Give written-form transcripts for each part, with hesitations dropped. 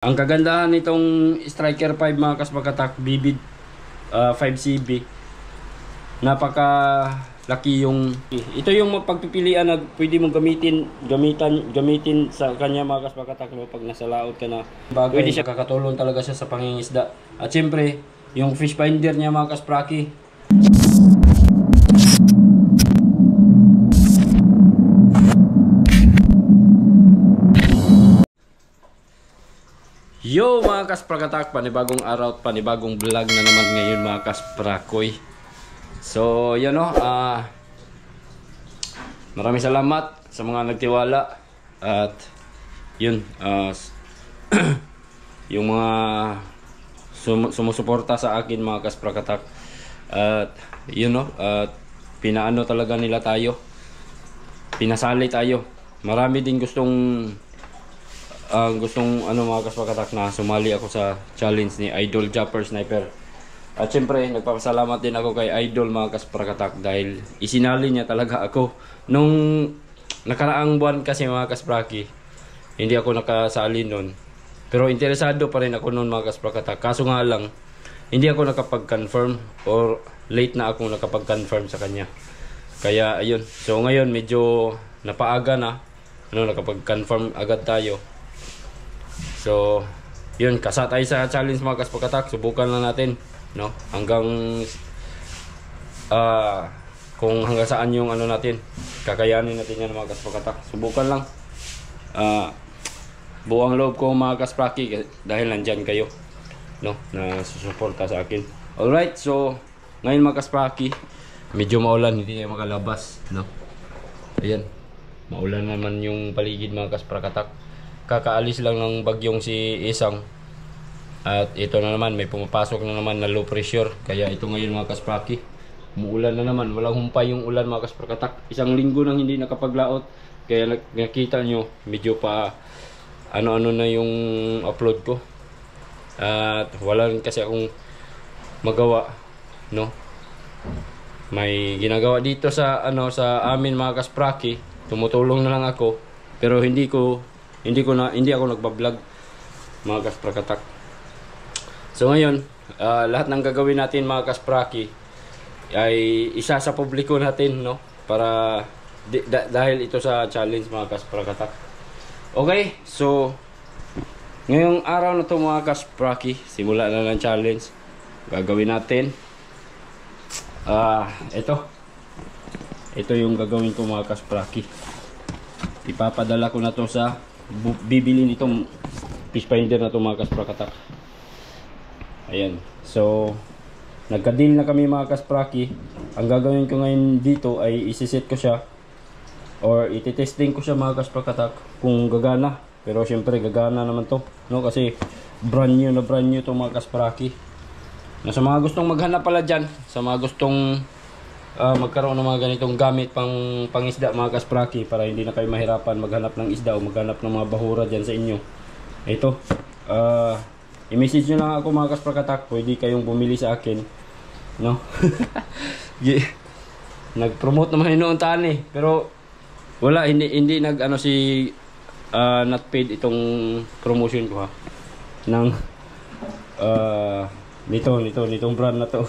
Ang kagandahan nitong Striker 5 mga kaspakatak, Vivid 5CB, napaka laki yung ito yung pagpipilian na pwede mong gamitin sa kanya mga kaspakatak pag nasa laot ka na. Pwede siya, kakatulong talaga siya sa pangingisda. At siyempre yung fish finder niya mga kaspraki, yo mga kasprakatak, panibagong araw at panibagong vlog na naman ngayon mga kasprakoy. So yun o, maraming salamat sa mga nagtiwala. At yun, yung mga sumusuporta sa akin mga kasprakatak. At yun o, pinaano talaga nila tayo, pinasali tayo. Marami din gustong mga kaspakatak na sumali ako sa challenge ni Idol Japper Sniper. At syempre nagpapasalamat din ako kay Idol mga kaspakatak dahil isinali niya talaga ako nung nakaraang buwan kasi mga kaspraki. Hindi ako nakasali nun, pero interesado pa rin ako nun mga kaspakatak. Kaso nga lang hindi ako nakapag-confirm, or late na akong nakapag-confirm sa kanya. Kaya ayun, so ngayon medyo napaaga na, nakapag-confirm agad tayo. So, yun, kasa tayo sa challenge mga kaspakatak. Subukan lang natin, no? Hanggang kung hanggang saan yung natin, kakayanin natin yan mga kaspakatak. Subukan lang. Buwang loob ko mga kaspraki dahil nandyan kayo, no? Na susuporta sa akin. Alright, so ngayon mga kaspraki, medyo maulan, hindi tayo makalabas, no? Ayan, maulan naman yung paligid mga kasprakatak. Kakaalis lang ng bagyong si Isang. At ito na naman, may pumapasok na naman na low pressure. Kaya ito ngayon mga kaspraki, umuulan na naman. Walang humpay yung ulan mga kasprakatak. Isang linggo nang hindi nakapaglaot. Kaya nakita nyo, medyo pa ano-ano na yung upload ko. At wala rin kasi akong magawa, no? May ginagawa dito sa sa amin mga kaspraki. Tumutulong na lang ako. Pero hindi ako nagba-vlog mga kasprakatak. So ngayon, lahat ng gagawin natin mga kaspraki ay isa sa publiko natin, no? Para dahil ito sa challenge mga kasprakatak. Okay, so ngayong araw na to mga kaspraki, simula na ng challenge. Gagawin natin ito yung gagawin ko mga kaspraki. Ipapadala ko na to sa bibili nitong fish finder na to mga kasprakatak. Ayan, so nagka-deal na kami mga kaspraki. Ang gagawin ko ngayon dito ay isiset ko siya, or ititesting ko siya mga kasprakatak kung gagana. Pero syempre gagana naman to, no? Kasi brand new to mga kaspraki. Na sa mga gustong maghanap pala dyan, sa mga gustong magkaroon ng mga ganitong gamit pangisda mga kaspraki, para hindi na kayo mahirapan maghanap ng isda o maghanap ng mga bahura dyan sa inyo. Ito, i-message nyo lang ako mga kasprakatak, pwede kayong bumili sa akin, no? Nag-promote naman noon tani, pero wala, hindi si not paid itong promotion ko, ha, ng nitong brand na to.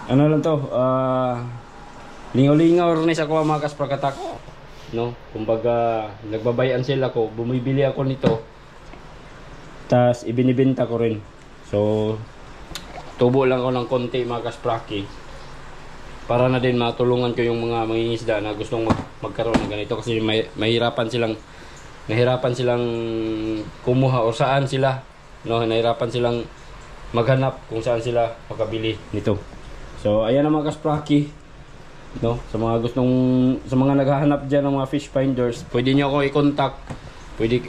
Ano lang to, lingaw-lingaw rin sa kuha mga kasprakatak, no? Kumbaga nagbabayan sila ko, bumibili ako nito, tas ibinibenta ko rin. So tubo lang ako ng konti mga kaspraki, para na din matulungan ko yung mga mangingisda na gustong magkaroon ng ganito. Kasi nahirapan silang kumuha o saan sila, no? Nahirapan silang maghanap kung saan sila makabili nito. So ayan ang mga kaspraki, no? Sa mga naghahanap diyan ng mga fish finders, pwede niyo ako i-contact. Pwede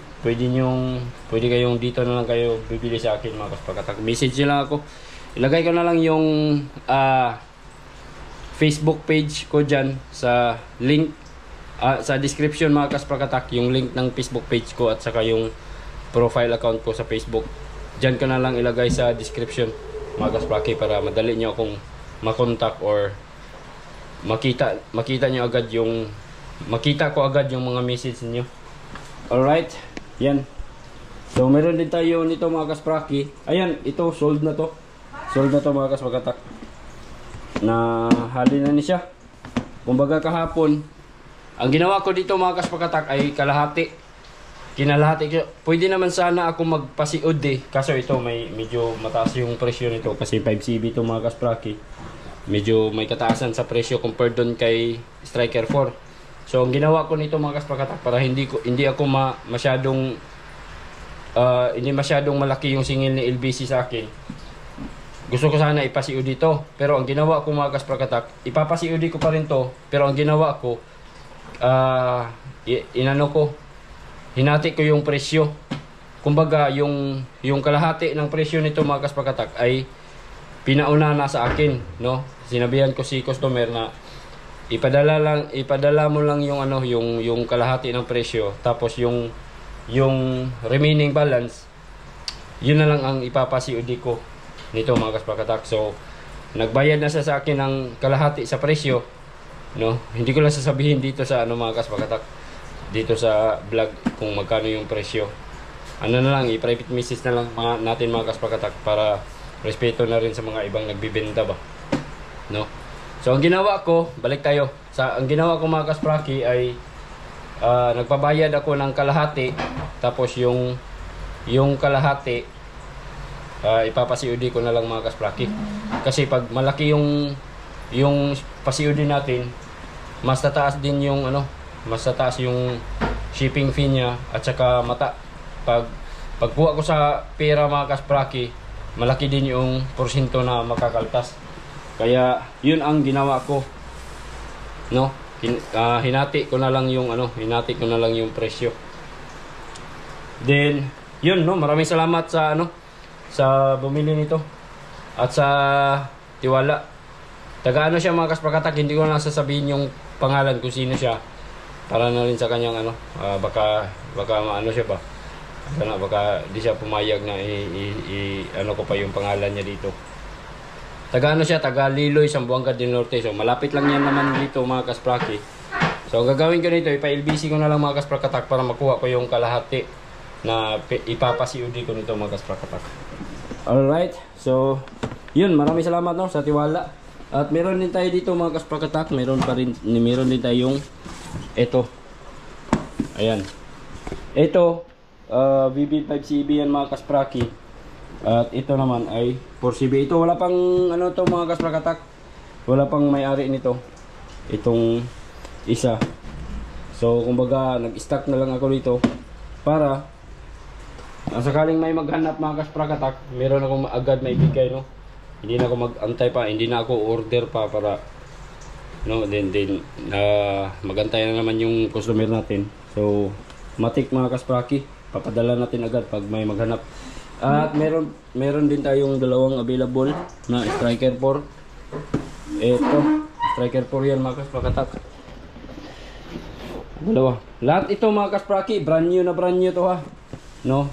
kayong dito na lang kayo bibili sa akin mga kasprakatak. Message niyo lang ako. Ilagay ko na lang yung Facebook page ko diyan sa link, sa description mga kasprakatak, yung link ng Facebook page ko at saka yung profile account ko sa Facebook. Diyan ko na lang ilagay sa description mga kaspraki, para madali niyo akong makontak or makita ko agad yung mga message niyo. Alright, yan. So meron din tayo nito mga kaspraki. Ayan, ito sold na to. Sold na to mga kaspakatak. Na hali na ni siya. Kumbaga kahapon, ang ginawa ko dito mga kaspakatak ay kalahati. Kinalahati ko. Pwede naman sana ako magpasiod kaso ito may medyo mataas yung presyo nito kasi 5CB ito mga kaspraki. Medyo may kataasan sa presyo compared doon kay Striker 4. So ang ginawa ko nito mga kaspakatak para hindi ako hindi masyadong malaki yung singil ni LBC sa akin. Gusto ko sana ipasiod dito. Pero ang ginawa ko mga kaspakatak, ipapasiod ko pa rin to. Pero ang ginawa ko, hinati ko yung presyo. Kumbaga, yung kalahati ng presyo nito mga kaspakatak ay pinauna na sa akin, no? Sinabihan ko si customer na ipadala mo lang yung kalahati ng presyo, tapos yung remaining balance, yun na lang ang ipapasiod ko nito mga kaspakatak. So nagbayad na siya sa akin ng kalahati sa presyo, no? Hindi ko lang sasabihin dito sa mga kaspakatak, dito sa vlog kung magkano yung presyo. Na lang, i-private message na lang natin mga kaspakatak para respeto na rin sa mga ibang nagbibenta ba, no? So ang ginawa ko, balik tayo ang ginawa ko mga kaspraki ay nagpabayad ako ng kalahati, tapos yung kalahati ipapasiudi ko na lang mga kaspraki. Kasi pag malaki yung pasiudi natin, mas tataas din yung mas tataas yung shipping fee niya, at saka pagkuha ko sa pera mga kaspraki, malaki din yung porsyento na makakaltas. Kaya yun ang ginawa ko, no? Hinati ko na lang yung presyo. Then yun, no, maraming salamat sa bumili nito at sa tiwala. Taga siya mga kaspakatak, hindi ko na sasabihin yung pangalan kung sino siya para na rin sa kanyang baka siya ba. Baka di siya pumayag na ko pa yung pangalan niya dito. Taga siya, taga Liloy, Zamboanga del Norte. So malapit lang yan naman dito mga kaspraki. So gagawin ko nito, ipa-LBC ko na lang mga kasprakatak para makuha ko yung kalahati na ipapasiudi ko nito mga kasprakatak. Alright, so yun, maraming salamat sa tiwala. At meron din tayo dito mga kasprakatak, meron din tayong ito. Ayan. Ito, VB5CB yan mga kaspraki. At ito naman ay 4CB. Ito wala pang to mga kasprakatak. Wala pang may-ari nito. Itong isa. So kumbaga nag-stock na lang ako dito para sakaling may maghanap mga kasprakatak, meron akong agad may bigay, no? Hindi na ako mag-antay pa, hindi na ako order pa para then magantay na naman yung customer natin. So matik mga kaspraki, papadala natin agad pag may maghanap. At meron din tayong dalawang available na Striker 4. Ito, Striker 4 yan mga kasprakatak. Dalawa. Lahat ito mga kaspraki, brand new to ha. No?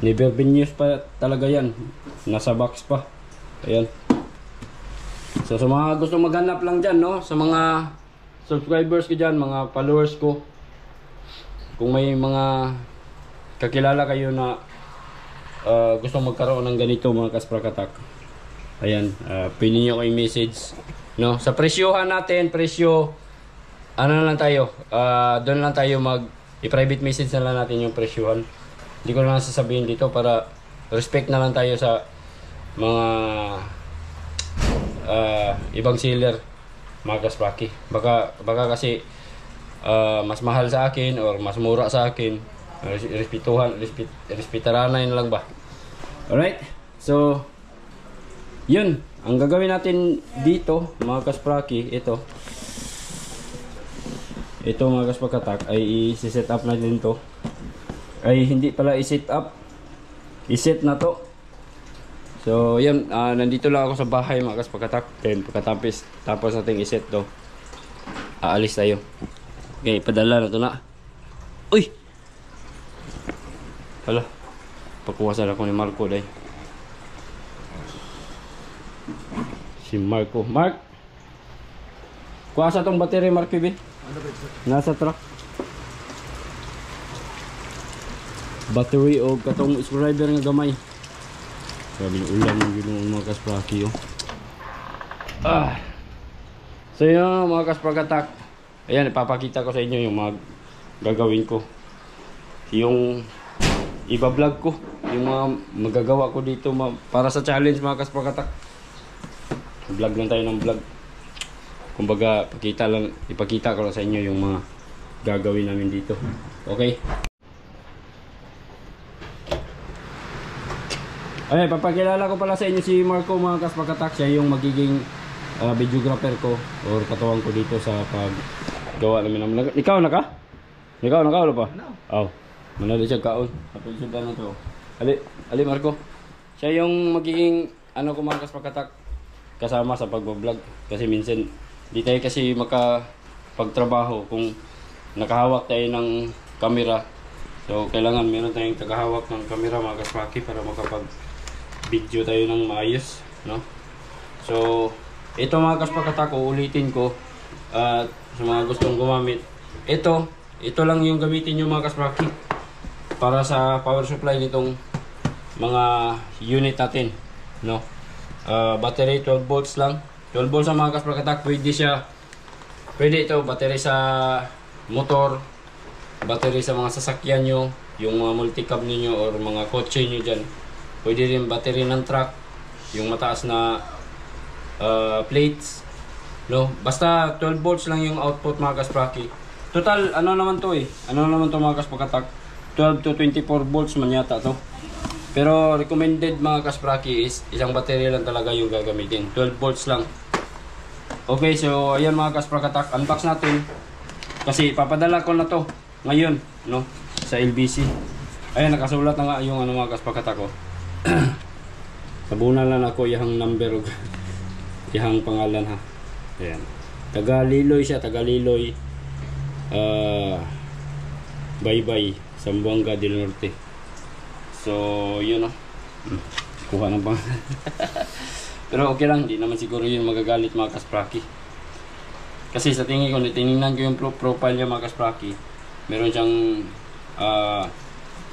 Never been used pa talaga yan. Nasa box pa. Ayan. So sa mga gusto maghanap lang dyan, no? Sa mga subscribers ko dyan, mga followers ko, kung may mga kakilala kayo na gusto magkaroon ng ganito mga kasprakatak, ayan, pwede nyo kayo message, no? Sa presyohan natin, na lang tayo, doon lang tayo i-private message na lang natin yung presyohan. Hindi ko na sasabihin dito para respect na lang tayo sa mga ibang seller mga kaspraki. Baka kasi mas mahal sa akin or mas mura sa akin, respetaranay na lang ba. Alright, so yun ang gagawin natin dito mga kaspraki. Ito mga kasprakatak ay i-set up natin to. Ay hindi pala i-set up, i-set na to. So yan, nandito lang ako sa bahay mga kasprakatak. Then tapos natin i-set to, aalis tayo. Okay, padala na to na. Uy, hala, pakuwasan ako ni Marco day. Si Marco. Mark, kuha sa tong battery Mark PB. Nasa truck. battery o katong screwdriver nga gamay. Grabe yung ulan yung mga kaspraki, oh. So yun mga kasprakatak, ayan, ipapakita ko sa inyo yung mga gagawin ko, yung iba-vlog ko, yung mga magagawa ko dito para sa challenge mga kasprakatak. Vlog lang tayo ng vlog, kumbaga ipakita ko lang sa inyo yung mga gagawin namin dito. Okay, ay, papakilala ko pala sa inyo si Marco mga kasprakatak. Siya yung magiging videographer ko or katuwang ko dito sa paggawa namin ng... Ikaw na ka? Ikaw na ka? Wala pa? No. Oh, manali siya kaon. Kapagsudan na to. Ali Marco. Siya yung magiging ano ko mga kasprakatak, kasama sa pagbablog. Kasi minsan di tayo kasi makapagtrabaho kung nakahawak tayo ng camera. So kailangan meron tayong tagahawak ng camera mga kaspraki para makapag video tayo ng maayos, no? So ito mga kasprakatak, ulitin ko at sa mga gustong gumamit, ito lang yung gamitin nyo mga kaspraki para sa power supply nitong mga unit natin, no? Battery 12 volts lang, 12 volts ang mga kasprakatak. Pwede ito battery sa motor, battery sa mga sasakyan nyo, yung mga multicab ninyo or mga kotse nyo dyan. Pwede rin battery ng truck, yung mataas na plates, no? Basta 12 volts lang yung output mga kaspraki. Total ano naman to mga kasprakatak, 12 to 24 volts man yata to. Pero recommended mga kaspraki is isang battery lang talaga yung gagamitin, 12 volts lang. Okay, so ayan mga kasprakatak, unbox natin kasi papadala ko na to ngayon, no, sa LBC. Ayan, nakasulat na nga yung ano mga kasprakatak ko. Sabunan lang ako yung number o yung pangalan, ha. Ayan, Tagaliloy siya, Tagaliloy Baybay, Zamboanga del Norte. So yun, no, kuha ng pangalan. Pero okay lang, di naman siguro yun magagalit mga kaspraki. Kasi sa tingin ko, tinignan ko yung profile niya mga kaspraki, meron siyang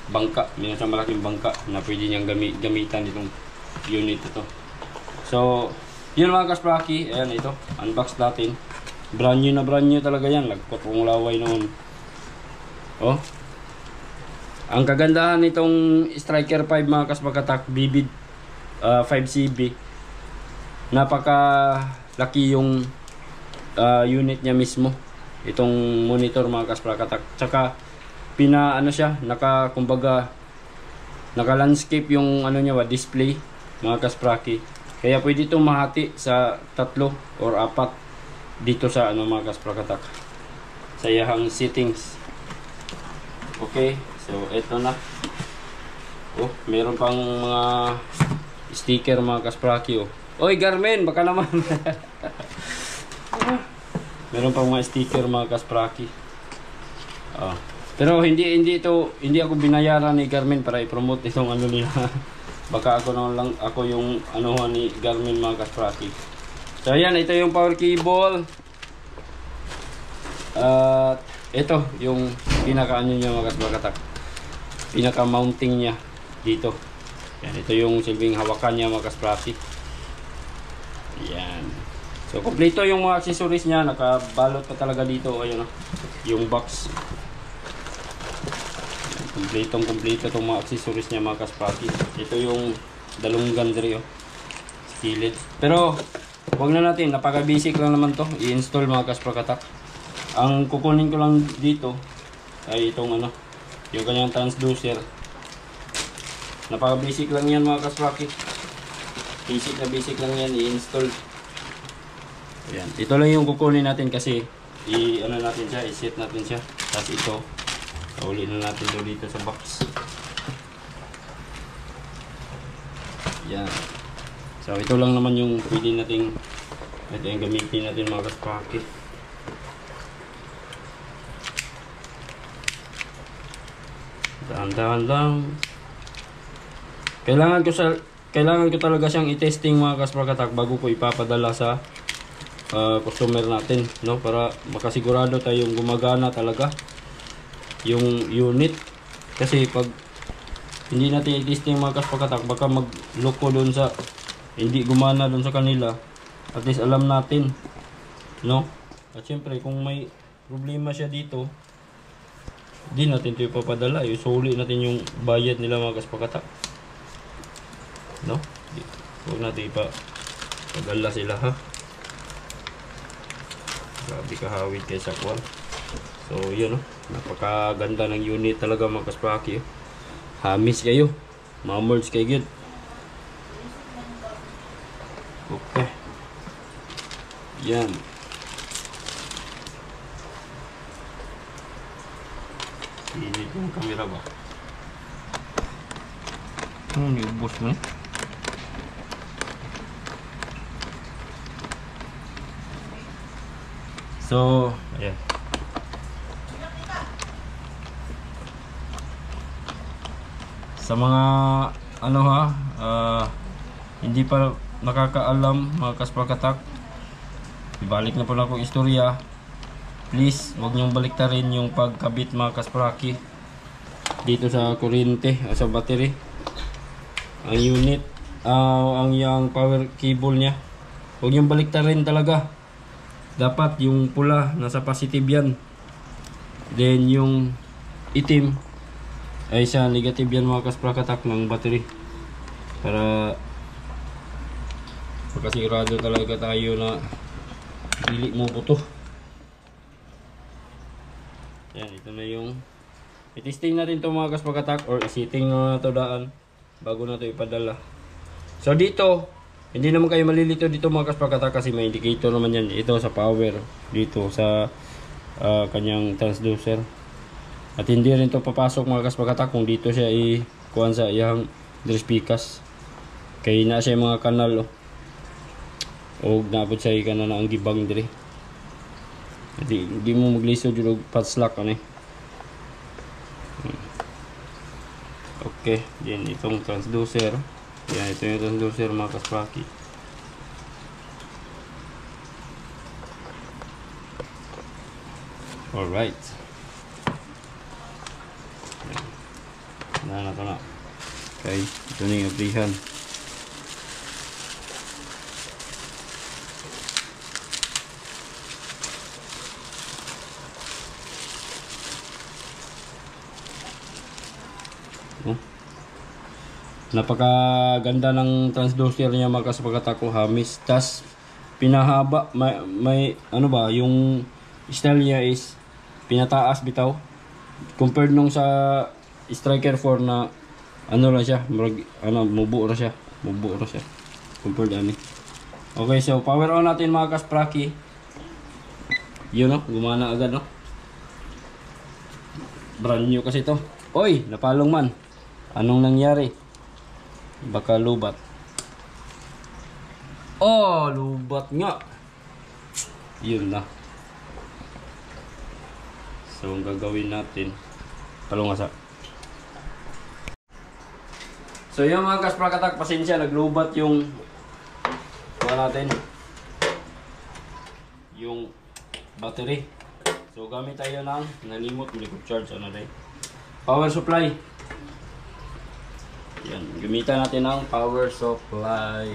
bangka, meron siyang malaking bangka na pwede niyang gamitan itong unit ito. So yun mga kaspraki, ayan, ito unbox natin. Brand new talaga yan, lagkot kong laway noon. Oh, ang kagandahan nitong Striker 5 mga kasprakatak, Vivid 5CB, napaka laki yung unit niya mismo, itong monitor mga kasprakatak. Tsaka ano siya, kumbaga naka landscape yung ano niya, display mga kaspraki. Kaya pwede itong mahati sa 3 or 4 dito sa ano mga kasprakatak, sa iyahang settings. Okay, so eto na. Oh, meron pang mga sticker mga kaspraki, oh. Oy Garmin, baka naman. Meron pang mga sticker mga kaspraki. Pero hindi ako binayaran ni Garmin para i-promote itong ano nila. Baka ako yung anuhan ni Garmin mga kaspraki. So ayan, ito yung power cable. Ito yung pinaka ano niya mga kasprakatak, pinaka mounting niya dito. Yan, ito yung silbing hawakan niya mga kaspraki. Yan. So kompleto yung mga accessories niya, nakabalot pa talaga dito. Ayun, yung box. Kompleto itong mga accessories niya mga kaspraki. Ito yung dalunggan diri, oh, skillet. Pero wag na natin, napaka basic lang naman to i-install mga kasprakatak. Ang kukunin ko lang dito ay itong ano, yung kanyang transducer. Napaka basic lang yan mga kaspraki. Basic lang yan i-install. Ayan, ito lang yung kukunin natin kasi ano natin siya, i-set natin siya. Tapos ito uli na natin dito sa box. Yan. So ito lang naman yung pwede nating gamitin natin mga kaspraki. Dahan-dahan lang. Kailangan ko talaga siyang i-testing mga kasprakatak bago ko ipapadala sa customer natin, no, para makasigurado tayong gumagana talaga yung unit. Kasi pag hindi natin i-testing mga kaspakatak, baka magloko doon sa hindi gumana doon sa kanila. At least alam natin, no? At syempre kung may problema siya dito, di natin ito ipapadala, isuli natin yung bayad nila mga kaspakatak, no? Huwag natin ipapadala sila, ha? Grabe kahawid kay Sakwan. So yun, no? Napakaganda ng unit talaga mga kaspaki. Hamis kayo, mamords kayo good. Okay, yan. Init yung camera ba? Niubos mo eh. So, ayan. Sa mga ano ha, hindi pa nakakaalam mga kaspakatak, ibalik na po lang akong istorya. Please, huwag niyong baliktarin yung pagkabit mga kaspraki dito sa kuryente, sa battery. Ang unit, ang yung power cable niya, huwag niyong baliktarin talaga. Dapat yung pula nasa positive yan, then yung itim ay sa negative yan mga kasprakatak ng battery, para pagkasigurado talaga tayo na dili mo buto. Yan, ito na yung i-testing natin ito mga kaspakatak, or isiting na ito daan bago na ito ipadala. So dito, hindi naman kayo malilito dito mga kaspakatak, kasi may indicator naman yan. Ito sa power, dito sa kanyang transducer. At hindi rin ito papasok mga kaspakatak kung dito siya kuhan sa iyang drispikas. Kaya na siya mga kanal, o naabot siya ka na ang gibang diri. Hindi mo maglisod yung patslak ano eh. Okay, yan itong transducer. Yan, ito yung transducer mga kaspaki. Alright. Na ito na. Okay, ito na yung aplihan. Napakaganda ng transducer niya mga kaspakatak, hamis. Tas pinahaba, may ano ba, yung style niya is pinataas bitaw compared nung sa Striker 4 na ano lang siya, mubo na siya compared ani. Okay, so power on natin mga kaspraki. Yun, no, gumana agad, no. Brand new kasi to. Oy, napalong man. Anong nangyari? Baka lubat. Oh, lubat nga. Yun na. So, ang gagawin natin, palungasa. So, yung mga kasprakatak, pasensya, naglubat yung natin yung battery. So, gamit tayo ng nalimot, hindi ko charge, ano rin, power supply. Yan, gamitan natin ng power supply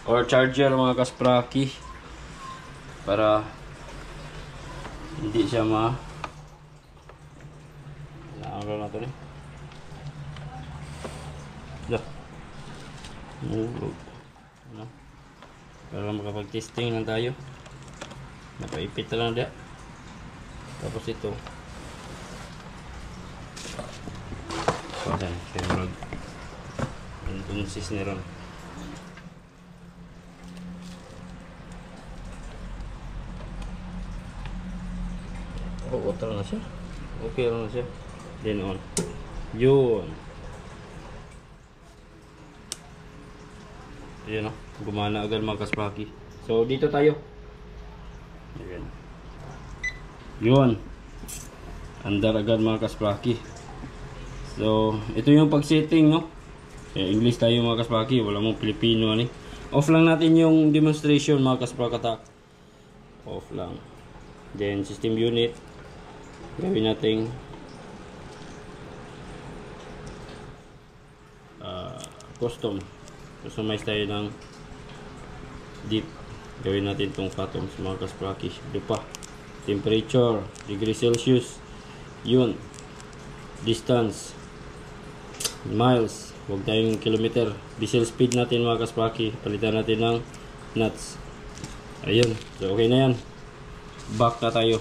or charger mga kaspraki, para hindi siya naanggal natin para makapag-testing lang tayo. Napaipit na lang dia. Tapos ito kaya consist niron. Water na siya. Okay lang na siya. Then on. Yun. Ayan o. Gumana agad mga kaspraki. So dito tayo. Ayan. Yun. Andar agad mga kaspraki. So ito yung pag-setting, no. English tayo mga kaspraki, wala mong Pilipino ani. Off lang natin yung demonstration mga kasprakatak. Off lang. Then system unit, gawin natin customize tayo ng deep. Gawin natin tong fathoms mga kaspraki. Pa temperature, degree Celsius, yun, distance, miles, huwag tayong kilometer. Diesel speed natin mga kaspraki, palitan natin ng nuts. Ayun, so okay na yan. Back na tayo.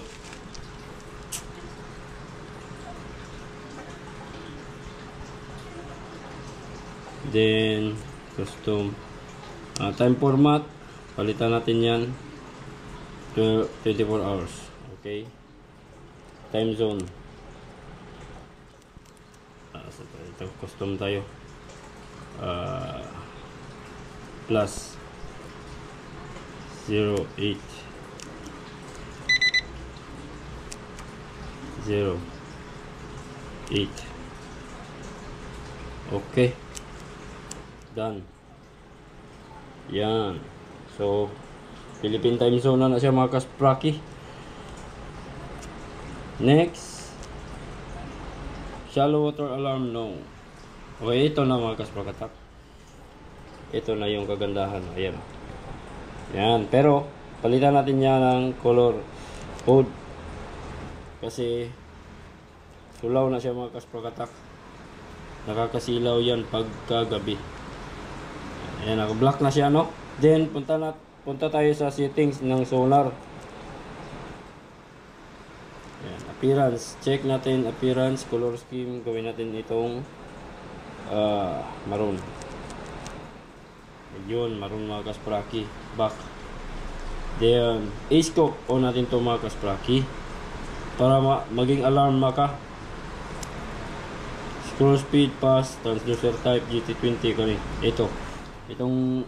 Then custom time format, palitan natin yan to 24 hours. Okay, time zone, so ito custom tayo, plus 08 08. Okay, done. Yan. So, Philippine time zone na siya mga kaspraki. Next, shallow water alarm, no. Okay, ito na mga kasprakatak. Ito na yung kagandahan. Ayan. Yan. Pero, palitan natin yan ng color code. Kasi, sulaw na siya mga kasprakatak. Nakakasilaw yan pagkagabi. Ayan, naka-black na siya, no? Then, punta tayo sa settings ng sonar. Ayan, appearance. Check natin appearance, color scheme. Gawin natin itong maroon. Ayun, maroon mga kaspraki. Back. Then, A-scope. On natin ito mga kaspraki. Para maging alarm maka. Scroll speed, pass, transducer type, GT20 kani. Itong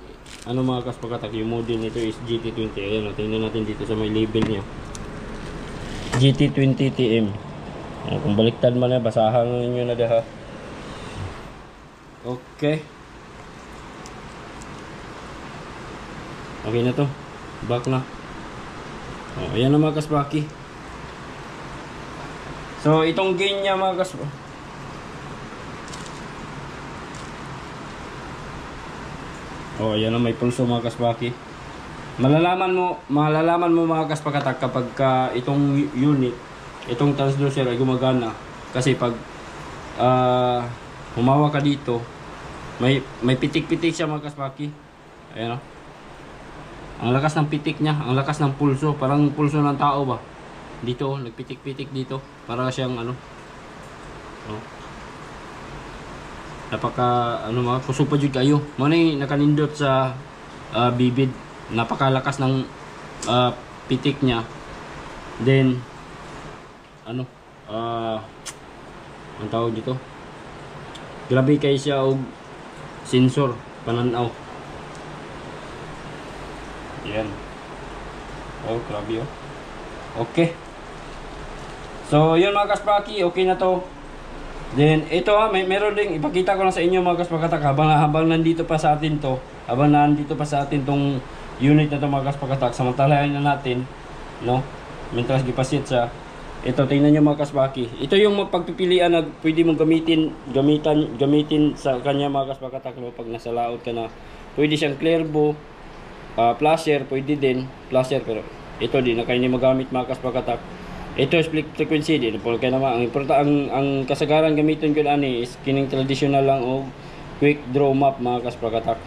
ano mga kasprakatak, yung model nito is GT20. Ayan, tingnan natin dito sa may label niya. GT20 TM. Kung baliktad man na, basahan ninyo na daha. Okay. Okay na to. Back na. Ayan na mga kaspraki. So, itong gain niya mga kaspraki. Ayan na, may pulso mga kaspraki. Malalaman mo mga kasprakatak kapag itong unit, itong transducer ay gumagana. Kasi pag humawa ka dito, may pitik-pitik siya mga kaspraki. Ayan o. Ang lakas ng pitik niya, ang lakas ng pulso, parang pulso ng tao ba. Dito, nagpitik-pitik dito, para siyang ano. Napaka mga kusupa jud kayo. Mo ni nakanindot sa bibid. Napakalakas ng pitik niya. Then ang tawag dito. Grabe kay siya og sensor pananaw. Yan. Oh, grabe oh. Okay. So, yun mga kaspraki, okay na to. Then, ito meron ding ipakita ko lang sa inyo mga kasprakatak habang nandito pa sa atin to. Habang nandito pa sa atin tong unit na to mga kasprakatak, samantalahin na natin, no? Mentras gipasit sa ito, tingnan nyo mga kaspraki. Ito yung pagpipilian na pwede mong gamitin sa kanya mga kasprakatak, no? Pag nasa laot ka na, pwede siyang clearbo, flasher, pwede din flasher, pero ito din na kayo hindi magamit mga kasprakatak. Ito split frequency din po kay naman ang kasagaran gamiton ko ani is kining traditional lang o quick draw map mga kasprakatak.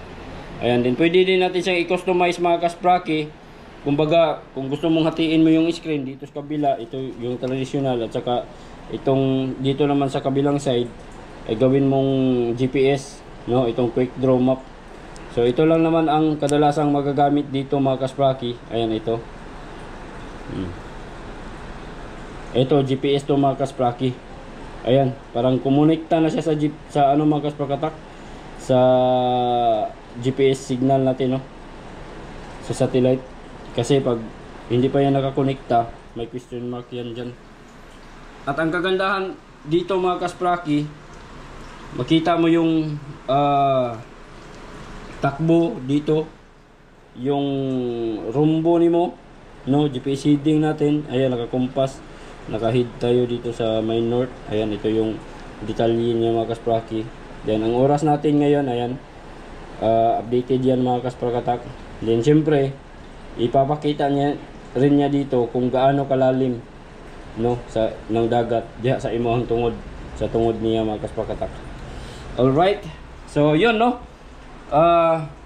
Ayan din, pwede din natin siyang i-customize mga kaspraki. Kumbaga, kung gusto mong hatiin mo yung screen dito sa kabila, ito yung traditional, at saka itong dito naman sa kabilang side ay gawin mong GPS, no, itong quick draw map. So ito lang naman ang kadalasang magagamit dito mga kaspraki. Ayan ito. Ito GPS to mga kaspraki. Ayan, parang kumonekta na siya sa ano mga kasprakatak, sa GPS signal natin, no, sa satellite. Kasi pag hindi pa yan nakakonekta, may question mark yan dyan. At ang kagandahan dito mga kaspraki, makita mo yung takbo dito, yung rumbo nimo, no, GPS heading natin. Ayan, nakakompas, naka-head tayo dito sa main north. Ayan, ito yung detalye niya mga kaspraki. Then ang oras natin ngayon, ayan, updated yan mga kasprakatak. Then syempre ipapakita niya rin niya dito kung gaano kalalim, no, sa ng dagat diha sa imong tungod, sa tungod niya mga kasprakatak. Alright, so yun, no.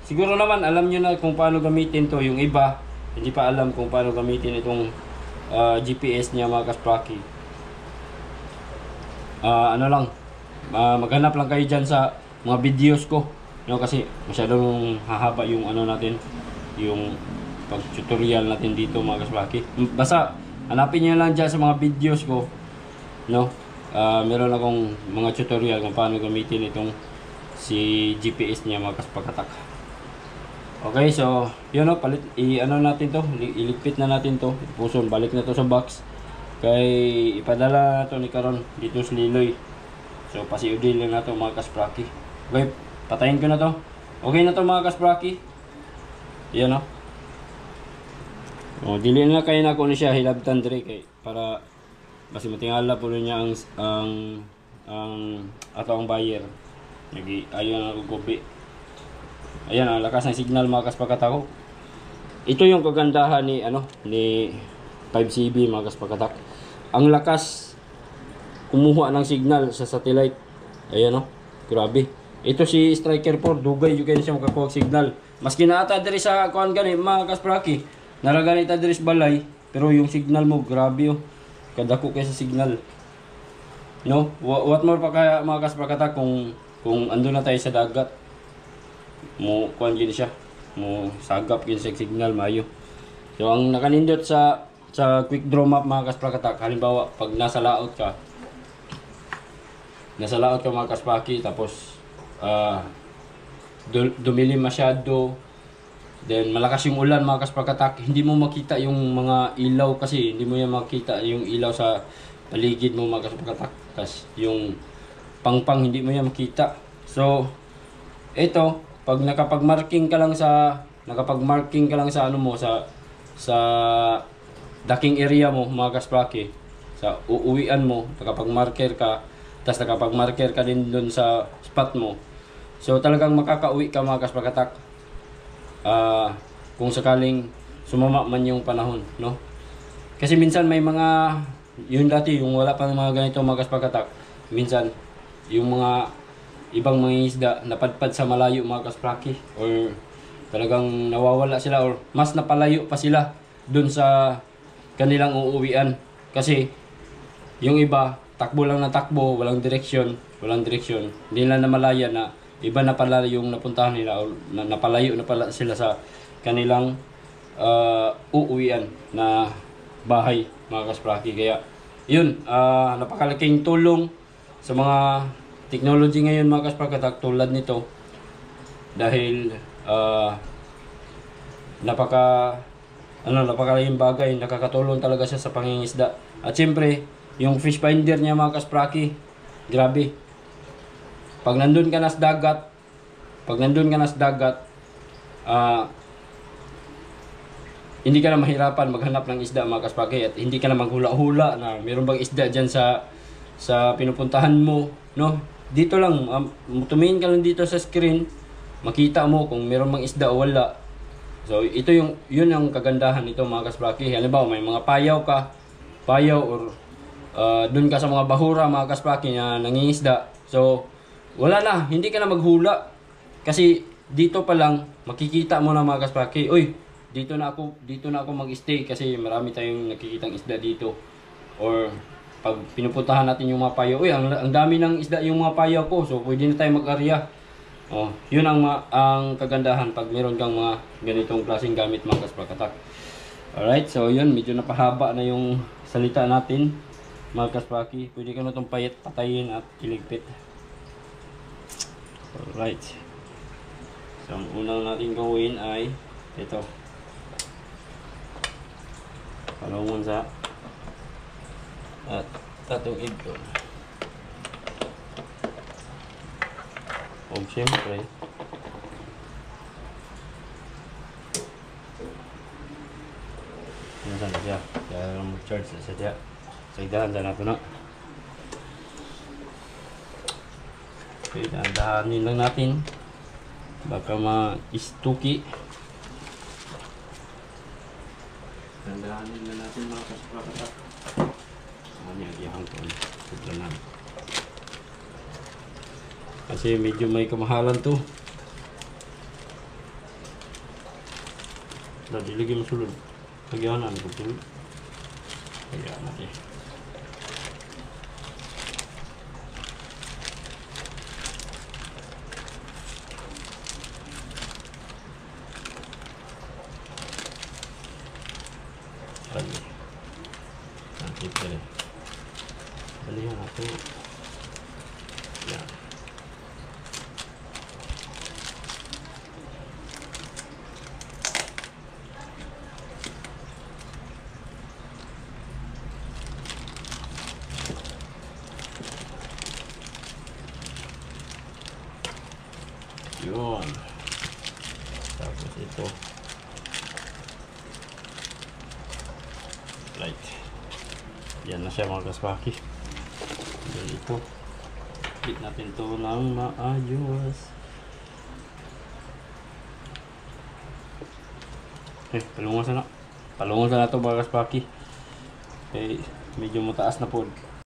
Siguro naman alam nyo na kung paano gamitin to. Yung iba hindi pa alam kung paano gamitin itong GPS niya mga kaspraki. Ano lang, maghanap lang kayo dyan sa mga videos ko, no, kasi masyadong hahaba yung ano natin, yung pag-tutorial natin dito mga kaspraki. Basta hanapin nyo lang dyan sa mga videos ko, no. Meron akong mga tutorial kung paano gamitin itong si GPS niya mga kasprakatak. Okay, so yun, no, ano natin to, iligpit na natin to, puson, balik na to sa box. Kay ipadala na to ni karon dito sa Liloy. So pasiudil lang na to mga kaspraki. Okay, patayin ko na to. Okay na to mga kaspraki. Yan, no. Dili na kayo na ko ni siya hilabtan dire kay para kasi matingala po niya ang ato ang buyer. Ayaw na gugubi. Ayan ang lakas ng signal mga kasprakatak. Ito yung kagandahan ni ni 5CB mga kasprakatak. Ang lakas kumuha ng signal sa satellite. Ayan, no. Grabe. Ito si Striker 4, dugay yung siya makakuha signal. Maski naata diri sa kuan gani mga kaspraki. Naraganita diri sa balay, pero yung signal mo grabe, oh. Kadako kay sa signal. No? What more pa kaya mga kasprakatak kung ando na tayo sa dagat. Mo kuan gid siya. Mo sagap gid sa signal maayo. So ang nakanindot sa quick draw map mga kasprakatak, halimbawa pag nasa laot ka mga kaspraki, tapos dumilim masyado, then malakas yung ulan mga kasprakatak, hindi mo makita yung mga ilaw, kasi hindi mo yan makita yung ilaw sa paligid mo mga kasprakatak, kasi yung pangpang hindi mo yan makita. So ito, pag nakapag-marking ka lang sa ano mo sa docking area mo mga kaspraki, sa uuwian mo, nakapag-marker ka, tapos nakapag-marker ka din doon sa spot mo. So talagang makakauwi ka mga kasprakatak. Kung sakaling sumama man yung panahon, no? Kasi minsan may mga, yun dati, yung wala pang mga ganito mga kasprakatak, minsan yung mga ibang mga isda napadpad sa malayo mga kaspraki, or talagang nawawala sila, or mas napalayo pa sila dun sa kanilang uuwian. Kasi yung iba takbo lang na takbo, walang direksyon, hindi nila namalaya na iba na pala yung napuntahan nila, o napalayo na pala sila sa kanilang uuwian na bahay mga kaspraki. Kaya yun, napakalaking tulong sa mga technology ngayon mga kasprakatak tulad nito, dahil napakalaking bagay, nakakatulong talaga siya sa pangingisda. At siyempre yung fish finder niya mga kaspraki, grabe. Pag nandun ka na sa dagat, hindi ka na mahirapan maghanap ng isda mga kaspraki, at hindi ka na maghula-hula na meron bang isda dyan sa pinupuntahan mo, no? Dito lang, tumingin ka lang dito sa screen, makita mo kung meron bang isda o wala. So yun ang kagandahan nito mga kaspraki. Halimbawa may mga payaw or dun ka sa mga bahura mga kaspraki na nangingisda, so wala na, hindi ka na maghula, kasi dito pa lang makikita mo na mga kaspraki, uy, dito na ako mag-stay, kasi marami tayong nakikitang isda dito. Or pag pinupuntahan natin yung mga payaw, uy, ang dami ng isda yung mga payaw ko, so pwede na tayo mag-area. Yun ang kagandahan pag meron kang mga ganitong klaseng gamit mga kasprakatak. Alright, so yun, medyo napahaba na yung salita natin mga kaspraki. Pwede ka na itong patayin at iligpit. Alright, so ang unang natin gawin ay ito, palungon sa at tatong iglon. O siyempre yan sana siya, kaya mag-charge na siya. Sagdahan sa nato na. Okay, dahan-dahanin lang natin. Baka ma-istuki. Tandaanin na natin mga kaspraka. Ano yung ihang ko. Sudlanan. Kasi medyo may kamahalan to. Diligay mo sulod. Lagyan ko sulod. Kaya natin. Lagi. Nanti pala. Balihan ako. Yan. Yun. Tapos ito. Right. Yan na siya mga kaspaki. Yan ito. Hit natin ito ng maayos. Palungan sana. Palungan sana ito mga kaspaki. Okay, medyo mataas na po.